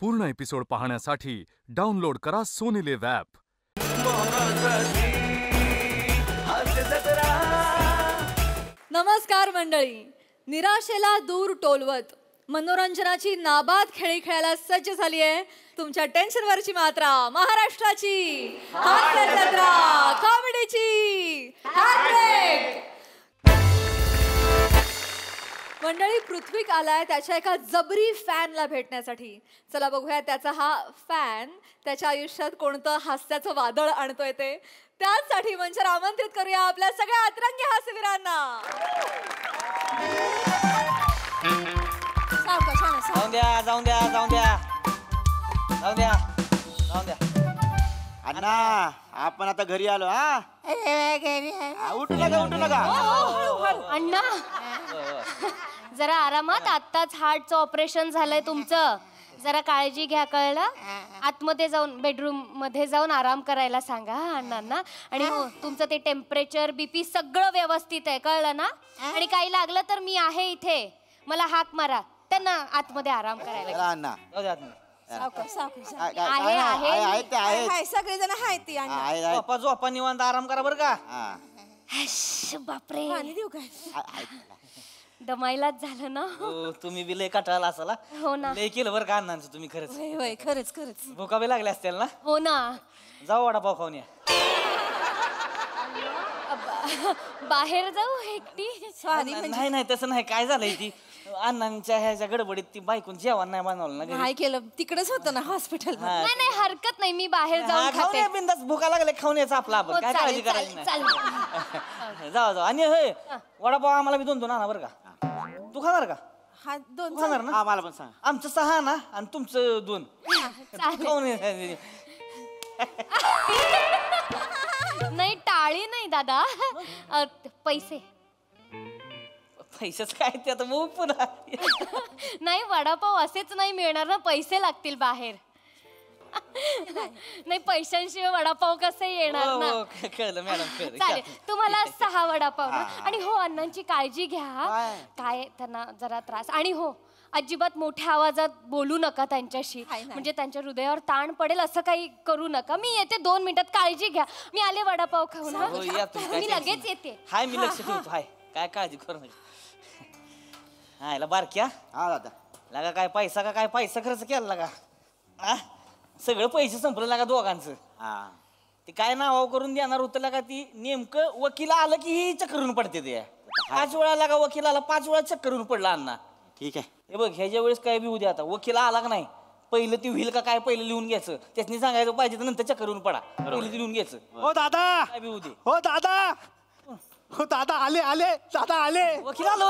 पूर्ण एपिसोड पाहण्यासाठी डाउनलोड करा सोनी लिव्ह ॲप. नमस्कार मंडळी. निराशेला दूर टोलवत मनोरंजनाची नाबाद खेळी खेळायला सज्ज झाली आहे तुमच्या टेन्शनवरची मात्रा महाराष्ट्राची हास्य जत्रा कॉमेडीची हॅट्रिक. मंडळी, पृथ्वीक आलाय त्याच्या एका जबरी फॅनला भेटण्यासाठी. चला बघूया त्याचा हा फॅन त्याच्या आयुष्यात कोणतं हास्याचं वादळ आणतोय ते. त्यासाठी मंचावर आमंत्रित करूया आपल्या सगळ्या अतरंगी हास्यवीरांना. अण्णा, आपण आता घरी आलो. हा, उठू नका. अण्णा, जरा आरामात. आत्ताच हार्टचं ऑपरेशन झालंय तुमचं. जरा काळजी घ्या, कळलं? आतमध्ये जाऊन बेडरूम मध्ये जाऊन आराम करायला सांगा अण्णांना. आणि हो, तुमचं ते टेम्परेचर बीपी सगळं व्यवस्थित आहे, कळलं ना? आणि काही लागलं तर मी आहे इथे, मला हाक मारा. त्यांना आतमध्ये आराम करायला. अण्णा सगळे जण आहेत. झोपा निवांत आराम करा बरं का. बापरे, देऊ काय? दमायलाच झालं ना. तुम्ही बी लय कटाळला असाला. हो ना, लय केलं बरं का अण्णांचं तुम्ही. खरंच होय, खरंच खरंच भुका बी लागले असतील ना. हो ना. जाऊ वडापाव खाऊन या. बाहेर जाऊ एकटी? नाही नाही, तसं नाही. काय झालंय ती अण्णांच्या ह्याच्या गडबडीत ती बायकून जेवण नाही बनवलं ना. काय केलं? तिकडेच होतं ना हॉस्पिटल. नाही नाही, हरकत नाही, मी बाहेर जाऊन खाऊन या बिंदास. भुका लागले खाऊन यायचं आपलं आपण. काय काळजी करायची नाही. जाऊ जाऊ. आणि हे वडापाव आम्हाला बी 2-2 आणा बरं का. तू खाणार का? हा, 2 खाणार ना? मला पण सांग. आमचं 6 ना आणि तुमचं 2. खाऊन नाही, टाळी नाही दादा. पैसे. पैसेच काय ते आता मग पुन्हा. नाही, वडापाव असेच नाही मिळणार ना, पैसे लागतील बाहेर. नाही, पैशांशिवाय वडापाव कसे येणार ना. कळलं मॅडम, कळलं. चालेल, तुम्हाला 6 वडापाव ना. आणि हो, अण्णांची काळजी घ्या. काय त्यांना जरा त्रास. आणि हो, अजिबात मोठ्या आवाजात बोलू नका त्यांच्याशी, म्हणजे त्यांच्या हृदयावर ताण पडेल असं काही करू नका. मी येते 2 मिनिटात, काळजी घ्या. मी आले वडापाव खाऊन. मी लगेच येते. हाय, मी लक्ष ठेवतो. हाय, काय काळजी करू नका. हा, याला बारक्या. हा दादा. लागा काय पैसा का काय पैसा खर्च केला लागा. सगळं पैसे संपलं लागा दोघांचं. ते काय नाव करून देणार होतं लागा. ती नेमकं वकील आलं की ही चक्करून पडते. ते 5 वेळा लागा वकील आला, 5 वेळा चक्करून पडला अण्णा. ठीक आहे. हे बघ, ह्याच्या वेळेस काय बी उद्या आता वकील आला का नाही, पहिलं ती होईल का काय पहिलं लिहून घ्यायचं. त्याच्यानी सांगायचं पाहिजे तर नंतर चक्करून पडा. पहिलं ती लिहून घ्यायचं. हो दादा, काय बी उद्या. हो दादा, हो दादा, आले दादा, आले. वकील आलो.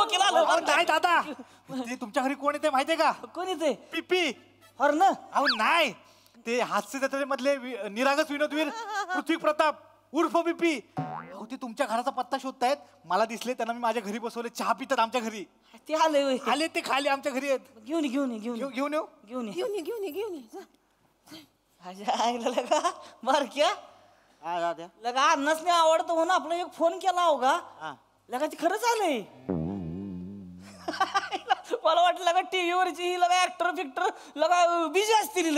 वकील आलो. नाही दादा, ते तुमच्या घरी कोण येते माहितीये का? कोण येते? पिपी. अरे ना. अहो नाही, ते हास्य जत्रेमधले निरागस विनोदवीर पृथ्वी प्रताप उर्फ पिपी. अहो, ते तुमच्या घराचा पत्ता शोधतायत. मला दिसले, त्यांना मी माझ्या घरी बसवले. चहा पितात आमच्या घरी. ते आले ते खाली आमच्या घरी आहेत. घेऊन घेऊन येऊ. लगा बारक्या. लगा अन्नच नाही आवडतं म्हणून आपलं एक फोन केला हो का. लगा ते खरंच आलंय. मला वाटलं लगा टीव्हीवरची ही लगा ऍक्टर फिक्टर लगा बिझी असतील.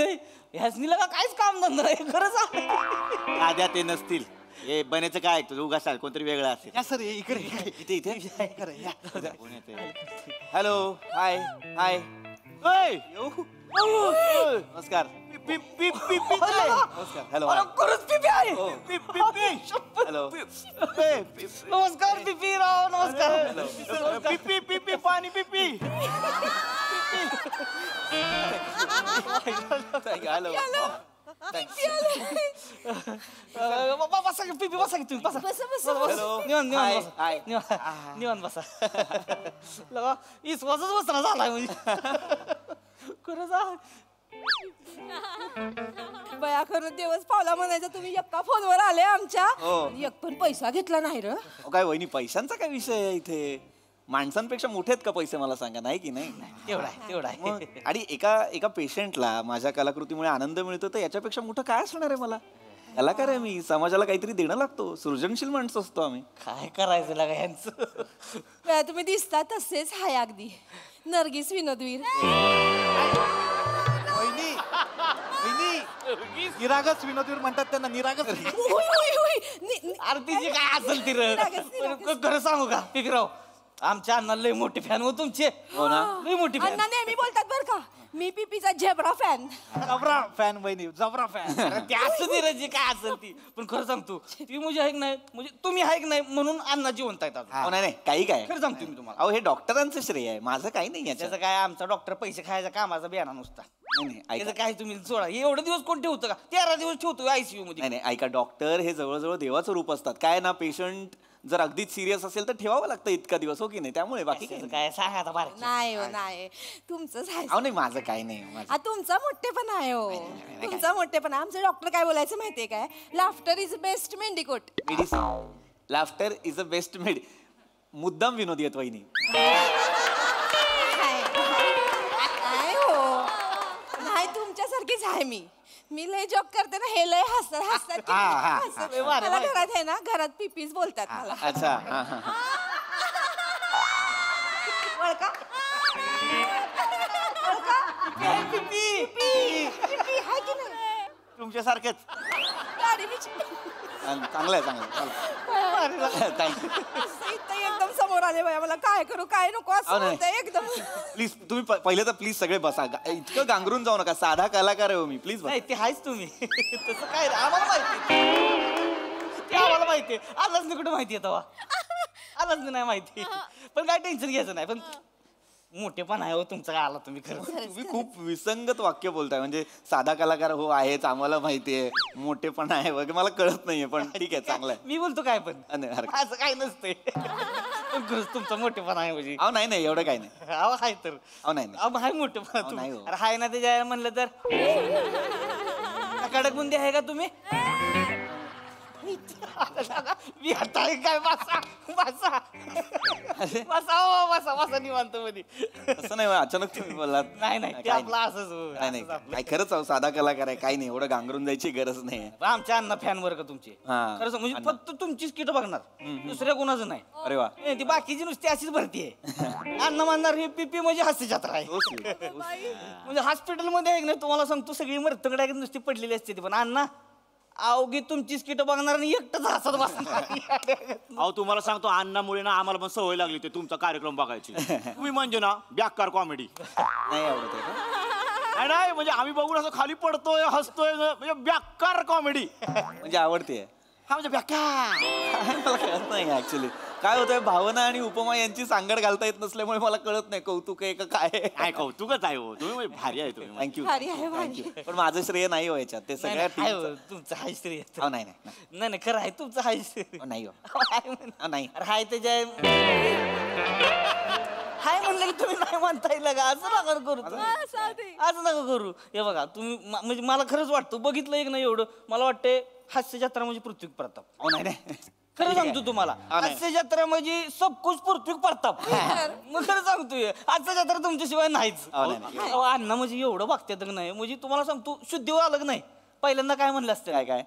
ह्याचनी लगा काहीच काम धंदा नाही. खरंच आद्या ते नसतील. हे बनायचं काय तुझं उगाच कोणतरी वेगळं असेल. या सर, इकडे इथे हॅलो, हाय हाय. नमस्कार. नमस्कार. हॅलो. खरंच पिपी आहे. हॅलो. नमस्कार पिपी राव. नमस्कार. पिपी पाणी पिपी. हॅलो. बसा की पिपी, बसा की तुम्ही. बसा. निवांत बसा. लगा इसवासच बसना झालाय म्हणजे. खरंच बया, खरं दिवस पावला म्हणायचं. तुम्ही एका फोनवर आले आमच्या. एक पण पैसा घेतला नाही र. काय वहिनी, पैशांचा काय विषय आहे इथे? माणसांपेक्षा मोठे आहेत का पैसे, मला सांगा. नाही की नाही? तेवढा आहे. आणि एका पेशंटला माझ्या कलाकृतीमुळे आनंद मिळतो, तर याच्यापेक्षा मोठं काय असणार आहे? मला कलाकार आहे मी, समाजाला काहीतरी देणं लागतो. सृजनशील माणसं असतो आम्ही. काय करायचं लागा यांचं. तुम्ही दिसता तसेच हाय अगदी नर्गिस विनोदवीर. निरागस विनोदवीर म्हणतात त्यांना निरागस. अरे तिची काय असेल ती खरं सांगू का पिकराव आमच्या अण्णा लय मोठे फॅन हो तुमचे. हो ना. लय मोठी फॅन. अण्णा नेहमी बोलतात बर का मी पीपीचा झेब्रा फॅन. जबरा फॅन बहिणी जबरा फॅन. ते असं ती रजी काय असेल ती पण खरं सांगतो ती म्हणजे ऐक नाही म्हणजे तुम्ही ऐक नाही म्हणून अण्णा जिवंत आहेत अजून. हो नाही नाही काही काय खरं सांगतो मी तुम्हाला. अहो हे डॉक्टरांचं श्रेय आहे, माझं काही नाही याच्यात. त्याचं काय आमचा डॉक्टर पैसे खायचा कामाचा बियाणा नुसता. नाही, नाही, ऐका. त्याचं काय तुम्ही सोडा एवढे दिवस कोण ठेवतं का 13 दिवस ठेवतो आयसीयू मध्ये. नाही नाही ऐका, डॉक्टर हे जवळजवळ देवाचं रूप असतात. काय ना, पेशंट जर अगदीच सिरियस असेल तर ठेवावं लागतं इतका दिवस, हो की नाही? त्यामुळे बाकी काही त्याचं नाही. काय सांगा आता बारीक. नाही हो नाही तुमचंच आहे. अहो नाही, माझं काही नाही. माझं तुमचा मोठेपणा आहे हो. तुमचा मोठेपणा. आमचे डॉक्टर काय बोलायचं माहितीये काय laughter is best mendicot. Medicine laughter is a best मुद्दाम विनोदी आहेत वहिनी. नाही हो नाही तुमच्यासारखीच आहे मी लय जॉक करते ना हे लय हसतात हसतात मला घरात आहे ना घरात पीपीच बोलतात मला. अच्छा हा हा हा. ओळखा? पीपी आहे की नाही? तुमच्यासारखेच गाडी बिची. चांगलं आहे, चांगलं आहे. थँक्यू. असं इथं एकदम समोर आले बाया मला काय करू काय नको असं अहो, नाही. होतंय एकदम. प्लीज तुम्ही पहिले तर प्लीज सगळे बसा. इतकं गांगरून जाऊ नका, साधा कलाकार आहे हो मी. प्लीज बसा. नाही ते आहेच तुम्ही तसं काय रे, आम्हाला माहिती ते आम्हाला माहिती आहे. आलाच नाही कुठं माहिती आहे तेव्हा आलाच नाही माहिती पण काय टेन्शन घ्यायचं नाही. पण मोठेपण आहे हो तुमचं काय आला तुम्ही खरं. तुम्ही खूप विसंगत वाक्य बोलताय. म्हणजे साधा कलाकार हो आहेच, आम्हाला माहितीये. मोठेपण आहे वगैरे मला कळत नाहीये, पण ठीक आहे, चांगलं आहे. मी बोलतो काय पण नाही, हरकत असं काय नसतंय पण खरंच तुमचा मोठेपण आहे म्हणजे. अहो नाही नाही, एवढं काही नाही. अहो हाय तर अहो नाही नाही. अहो हाय मोठेपण अहो, नाही हो. अरे हाय ना ते जाय म्हणलं तर कडक बुंदी आहे का तुम्ही मी आता काय बसा बसा बसा हो बसा बसा निवांत मध्ये. असं नाही, अचानक तुम्ही बोललात. नाही नाही ते काय आपलं असंच हो, नाही नाही, असंच आपलं. काय खरंच अहो, साधा कलाकार आहे, काही नाही, एवढं गांगरून जायची गरज नाही. आमच्या अण्णा फॅन वर का तुमचे हा. खरंच म्हणजे अण्णा. फक्त तुमचीच किट बघणार दुसऱ्या कोणाचं नाही. अरे वा. नाही, ती बाकीची नुसती अशीच भरती आहे. अन्न मानणार हे पीपी म्हणजे हास्य जत्रा आहे. So sweet, so sweet. म्हणजे हॉस्पिटलमध्ये आहे ना तुम्हाला सांगतो सगळी मरतगड्या नुसती पडलेली असते ती पण अण्णा अवघी तुमचीच किट बघणार आणि एकटंच हसत बसणार. अहो तुम्हाला सांगतो अण्णामुळे ना आम्हाला पण सवय लागली ते तुमचा कार्यक्रम बघायची. तुम्ही म्हणजे ना बेकार कॉमेडी नाही आवडत आहे का? नाही म्हणजे आम्ही बघून असं खाली पडतोय हसतोय म्हणजे बेकार कॉमेडी. म्हणजे आवडते. हा म्हणजे बेकार. मला कळत नाही ऍक्च्युली काय होतंय. भावना आणि उपमा यांची सांगड घालता येत नसल्यामुळे मला कळत नाही कौतुक आहे का काय. काय कौतुकच आहे हो तुम्ही म्हणजे भारी आहे तुम्ही. थँक्यू भारी आहे, भारी. थँक्यू. पण माझं श्रेय नाही हो याच्यात, ते सगळ्या हाय team हो, तुमचं हाय स्त्री चं. अहो, नाही नाही नाही. नाही नाही खरं आहे तुमचं हाय स्त्री. अहो, नाही हो. हाय म्हण. अहो, नाही. अरे हाय त्याच्या हाय म्हणलं की तुम्ही नाही म्हणता येईल का असं नका करू तुम्ही. असं नका करू. हे बघा तुम्ही म्हणजे मला खरंच वाटतं बघितलं एक नाही एवढं मला वाटतंय हास्य जत्रा म्हणजे पृथ्वी प्रताप. अहो, नाही नाही. खरं सांगतो तुम्हाला नाही. हास्य जत्रा म्हणजे सब कुछ पृथ्वी प्रताप. मग खरं सांगतोय हास्य जत्रा तुमच्याशिवाय नाहीच. नाही, नाही. अहो, अण्णा म्हणजे एवढं बघतात का नाही म्हणजे तुम्हाला सांगतो शुद्धीवर आलं का नाही पहिल्यांदा काय म्हणलं असतं काय काय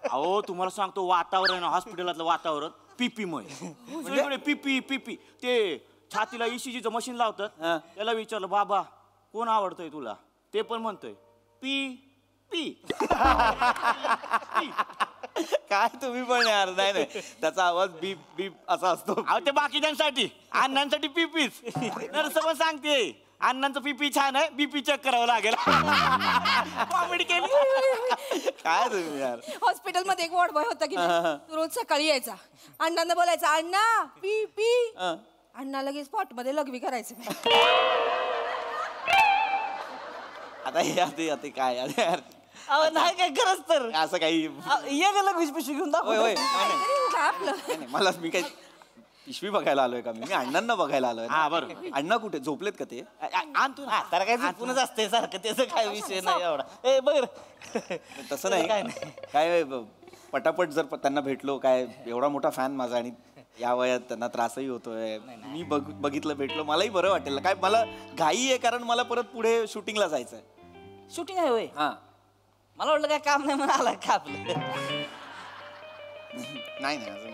अहो तुम्हाला सांगतो वातावरण हॉस्पिटलातलं वातावरण पीपीमय. म्हणजे पीपी पीपी ते छातीला ECGचं मशीन लावतात. हा. त्याला विचारलं बाबा कोण आवडतंय तुला ते पण म्हणतोय पी पी. काय तुम्ही पण यार. नाही नाही, त्याचा आवाज बीप बीप असा असतो. अहो ते बाकीच्यांसाठी अण्णांसाठी पीपीच. नर्स पण सांगते अण्णांचं पीपी छान आहे बीपी चेक करावं लागेल. कॉमेडी केली. काय तुम्ही यार. हॉस्पिटलमध्ये एक वॉर्ड बॉय होता की नाही? तो रोज सकाळी यायचा अण्णांना बोलायचा अण्णा पी पी. अण्णा लगेच स्पॉट मध्ये लघवी करायचं. आता हे आता काय यार. अहो नाही काय खरंच तर असं काही ये गेला पिशवी घेऊन होय होय. दाखव. नाही, नाही. काय आपलं नाही, नाही, मला मी काही पिशवी बघायला आलोय का मी अण्णांना बघायला आलोय ना. हा, बरोबर. अण्णा कुठे झोपलेत का ते? आणतो ना. तर काय झोपूनच असते सारखं त्याचं काय विषय नाही एवढा. ए बघ तसं नाही. काय नाही. काय पटापट जर त्यांना भेटलो, काय एवढा मोठा फॅन माझा आणि या वयात त्यांना त्रासही होतोय. मी बघितलं भेटलो मलाही बरं वाटेल. काय मला घाई आहे कारण मला परत पुढे शूटिंगला जायचंय. शूटिंग आहे होय हा. मला वाटलं काय काम नाही म्हणून आला का आपलं. नाही नाही अजून.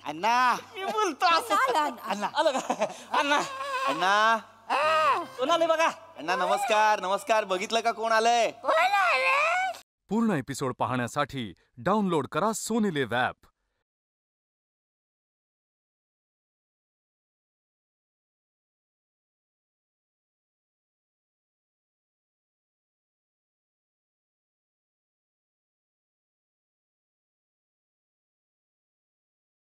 अण्णा मी बोलतो असं आला, आला. अण्णा आलं का अण्णा अण्णा कोण आले बघा अण्णा नमस्कार नमस्कार. बघितलं का कोण आलंय? पूर्ण एपिसोड पाहण्यासाठी डाउनलोड करा सोनी लिव्ह ॲप.